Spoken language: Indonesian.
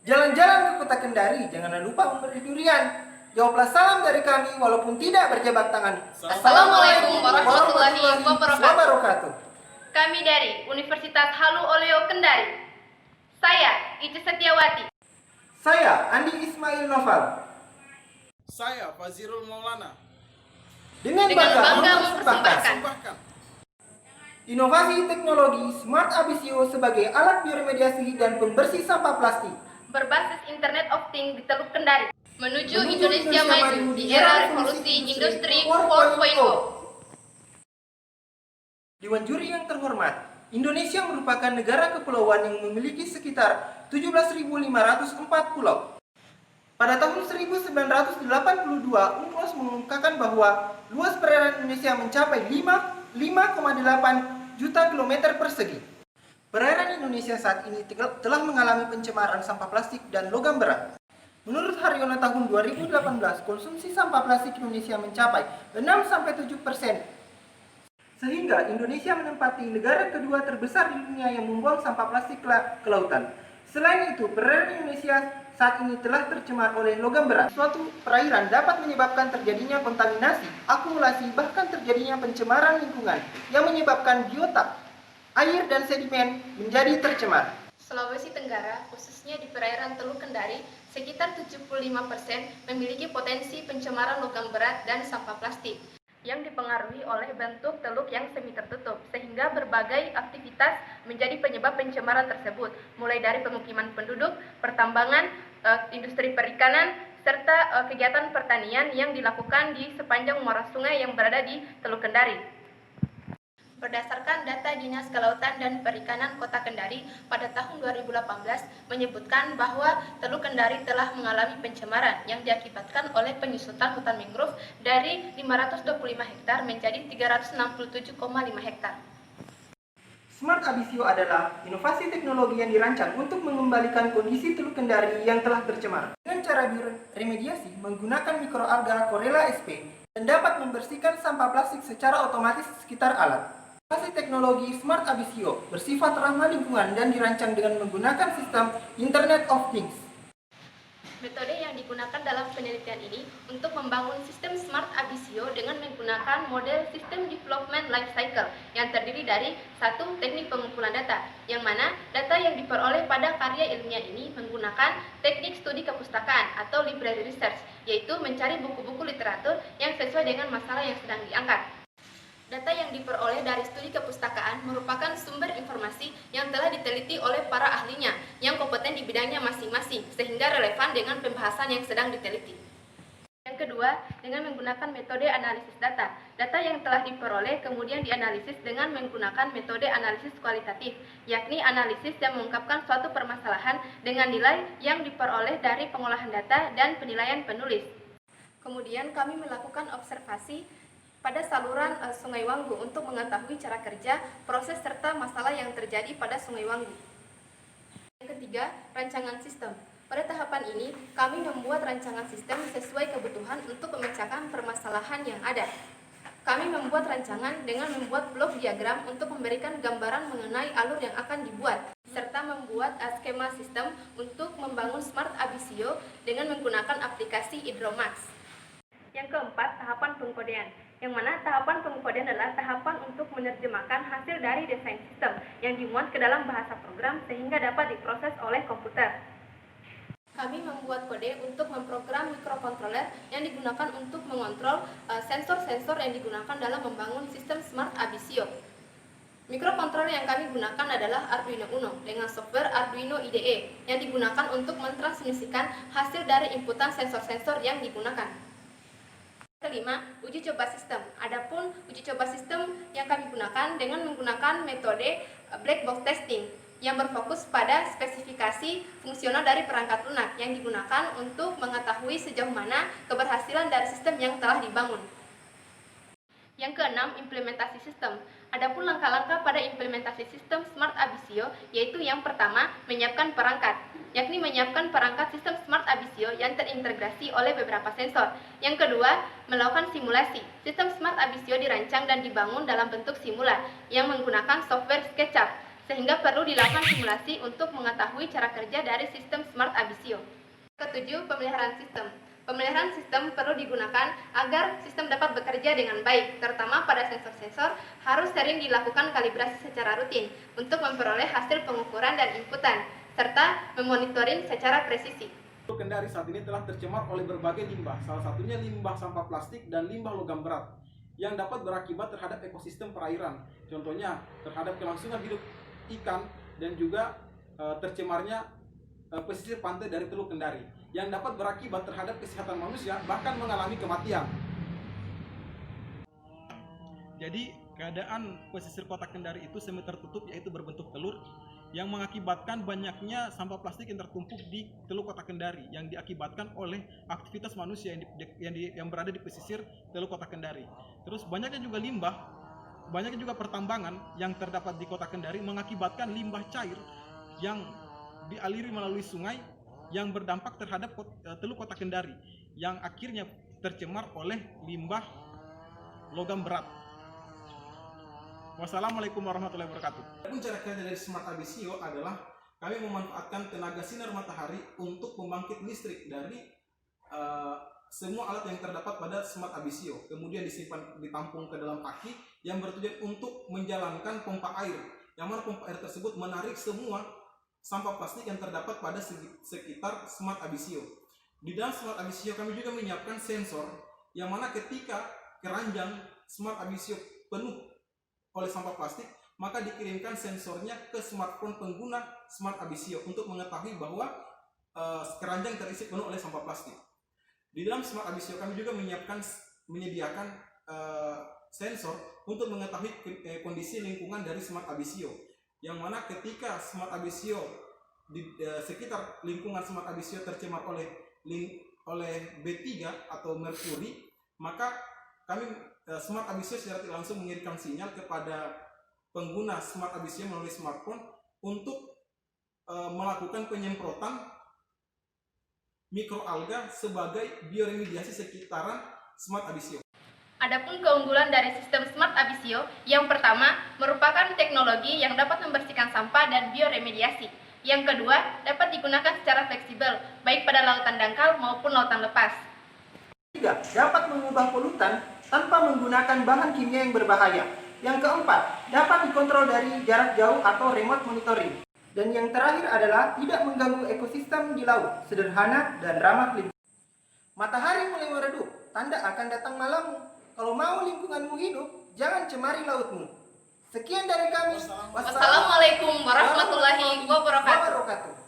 Jalan-jalan ke kota Kendari, jangan lupa memberi durian. Jawablah salam dari kami walaupun tidak berjabat tangan. Assalamualaikum warahmatullahi wabarakatuh. Kami dari Universitas Halu Oleo Kendari. Saya Ica Setiawati. Saya Andi Ismail Noval. Saya Fazirul Maulana. Dengan bangga mempersembahkan inovasi teknologi Smart Abisio sebagai alat bioremediasi dan pembersih sampah plastik berbasis Internet of Things di Teluk Kendari menuju Indonesia maju di era revolusi industri 4.0. Dewan Juri yang terhormat, Indonesia merupakan negara kepulauan yang memiliki sekitar 17.504 pulau. Pada tahun 1982, UNCLOS mengungkapkan bahwa luas perairan Indonesia mencapai 5,8 juta kilometer persegi. Perairan Indonesia saat ini telah mengalami pencemaran sampah plastik dan logam berat. Menurut Haryono tahun 2018, konsumsi sampah plastik Indonesia mencapai 6-7%. Sehingga Indonesia menempati negara kedua terbesar di dunia yang membuang sampah plastik ke lautan. Selain itu, perairan Indonesia saat ini telah tercemar oleh logam berat. Suatu perairan dapat menyebabkan terjadinya kontaminasi, akumulasi, bahkan terjadinya pencemaran lingkungan yang menyebabkan biota, air dan sedimen menjadi tercemar. Sulawesi Tenggara, khususnya di perairan Teluk Kendari, sekitar 75% memiliki potensi pencemaran logam berat dan sampah plastik yang dipengaruhi oleh bentuk teluk yang semi tertutup, sehingga berbagai aktivitas menjadi penyebab pencemaran tersebut, mulai dari pemukiman penduduk, pertambangan, industri perikanan, serta kegiatan pertanian yang dilakukan di sepanjang muara sungai yang berada di Teluk Kendari. Berdasarkan data Dinas Kelautan dan Perikanan Kota Kendari pada tahun 2018 menyebutkan bahwa Teluk Kendari telah mengalami pencemaran yang diakibatkan oleh penyusutan hutan mangrove dari 525 hektar menjadi 367,5 hektar. Smart Abisio adalah inovasi teknologi yang dirancang untuk mengembalikan kondisi Teluk Kendari yang telah tercemar. Dengan cara remediasi menggunakan mikroalga Corella sp dan dapat membersihkan sampah plastik secara otomatis di sekitar alat. Inovasi teknologi Smart Abisio bersifat ramah lingkungan dan dirancang dengan menggunakan sistem Internet of Things. Metode yang digunakan dalam penelitian ini untuk membangun sistem Smart Abisio dengan menggunakan model System Development Life Cycle yang terdiri dari satu teknik pengumpulan data, yang mana data yang diperoleh pada karya ilmiah ini menggunakan teknik studi kepustakaan atau library research, yaitu mencari buku-buku literatur yang sesuai dengan masalah yang sedang diangkat. Data yang diperoleh dari studi kepustakaan merupakan sumber informasi yang telah diteliti oleh para ahlinya yang kompeten di bidangnya masing-masing, sehingga relevan dengan pembahasan yang sedang diteliti. Yang kedua, dengan menggunakan metode analisis data. Data yang telah diperoleh kemudian dianalisis dengan menggunakan metode analisis kualitatif, yakni analisis yang mengungkapkan suatu permasalahan dengan nilai yang diperoleh dari pengolahan data dan penilaian penulis. Kemudian kami melakukan observasi pada saluran Sungai Wanggu untuk mengetahui cara kerja, proses, serta masalah yang terjadi pada Sungai Wanggu. Yang ketiga, rancangan sistem. Pada tahapan ini, kami membuat rancangan sistem sesuai kebutuhan untuk memecahkan permasalahan yang ada. Kami membuat rancangan dengan membuat blok diagram untuk memberikan gambaran mengenai alur yang akan dibuat, serta membuat skema sistem untuk membangun Smart Abisio dengan menggunakan aplikasi Hydromax. Yang keempat, tahapan pengkodean, yang mana tahapan pengkodean adalah tahapan untuk menerjemahkan hasil dari desain sistem yang dimuat ke dalam bahasa program sehingga dapat diproses oleh komputer. Kami membuat kode untuk memprogram mikrokontroler yang digunakan untuk mengontrol sensor-sensor yang digunakan dalam membangun sistem Smart Abisio. Mikrokontroler yang kami gunakan adalah Arduino Uno dengan software Arduino IDE yang digunakan untuk mentransmisikan hasil dari inputan sensor-sensor yang digunakan. Kelima, uji coba sistem. Adapun uji coba sistem yang kami gunakan dengan menggunakan metode black box testing yang berfokus pada spesifikasi fungsional dari perangkat lunak yang digunakan untuk mengetahui sejauh mana keberhasilan dari sistem yang telah dibangun. Yang keenam, implementasi sistem. Adapun langkah-langkah pada implementasi sistem Smart Abisio yaitu yang pertama, menyiapkan perangkat, yakni menyiapkan perangkat sistem Smart Abisio yang terintegrasi oleh beberapa sensor. Yang kedua, melakukan simulasi. Sistem Smart Abisio dirancang dan dibangun dalam bentuk simula yang menggunakan software SketchUp. sehingga perlu dilakukan simulasi untuk mengetahui cara kerja dari sistem Smart Abisio. Ketujuh, pemeliharaan sistem. Pemeliharaan sistem perlu digunakan agar sistem dapat bekerja dengan baik, terutama pada sensor-sensor harus sering dilakukan kalibrasi secara rutin untuk memperoleh hasil pengukuran dan inputan, serta memonitoring secara presisi. Kendari saat ini telah tercemar oleh berbagai limbah, salah satunya limbah sampah plastik dan limbah logam berat, yang dapat berakibat terhadap ekosistem perairan, contohnya terhadap kelangsungan hidup ikan dan juga tercemarnya pesisir pantai dari Teluk Kendari, yang dapat berakibat terhadap kesehatan manusia, bahkan mengalami kematian. Jadi keadaan pesisir kota Kendari itu semi tertutup, yaitu berbentuk telur, yang mengakibatkan banyaknya sampah plastik yang tertumpuk di Teluk Kota Kendari, yang diakibatkan oleh aktivitas manusia yang berada di pesisir Teluk Kota Kendari. Terus banyaknya juga limbah, banyaknya juga pertambangan yang terdapat di Kota Kendari mengakibatkan limbah cair yang dialiri melalui sungai yang berdampak terhadap Teluk Kota Kendari, yang akhirnya tercemar oleh limbah logam berat. Wassalamualaikum warahmatullahi wabarakatuh. Adapun cara kerja dari Smart Abisio adalah kami memanfaatkan tenaga sinar matahari untuk membangkit listrik dari semua alat yang terdapat pada Smart Abisio, kemudian disimpan, ditampung ke dalam aki yang bertujuan untuk menjalankan pompa air, yang mana pompa air tersebut menarik semua sampah plastik yang terdapat pada sekitar Smart Abisio. Di dalam Smart Abisio kami juga menyiapkan sensor, yang mana ketika keranjang Smart Abisio penuh oleh sampah plastik, maka dikirimkan sensornya ke smartphone pengguna Smart Abisio untuk mengetahui bahwa keranjang terisi penuh oleh sampah plastik. Di dalam Smart Abisio kami juga menyediakan sensor untuk mengetahui kondisi lingkungan dari Smart Abisio, yang mana ketika Smart Abisio di sekitar lingkungan Smart Abisio tercemar oleh B3 atau merkuri, maka kami Smart Abisio secara tidak langsung mengirimkan sinyal kepada pengguna Smart Abisio melalui smartphone untuk melakukan penyemprotan mikroalga sebagai bioremediasi sekitaran Smart Abisio. Adapun keunggulan dari sistem Smart Abisio, yang pertama merupakan teknologi yang dapat membersihkan sampah dan bioremediasi. Yang kedua, dapat digunakan secara fleksibel, baik pada lautan dangkal maupun lautan lepas. Ketiga, dapat mengubah polutan tanpa menggunakan bahan kimia yang berbahaya. Yang keempat, dapat dikontrol dari jarak jauh atau remote monitoring. Dan yang terakhir adalah tidak mengganggu ekosistem di laut, sederhana dan ramah lingkungan. Matahari mulai meredup, tanda akan datang malammu. Kalau mau lingkunganmu hidup, jangan cemari lautmu. Sekian dari kami. Wassalamualaikum warahmatullahi wabarakatuh.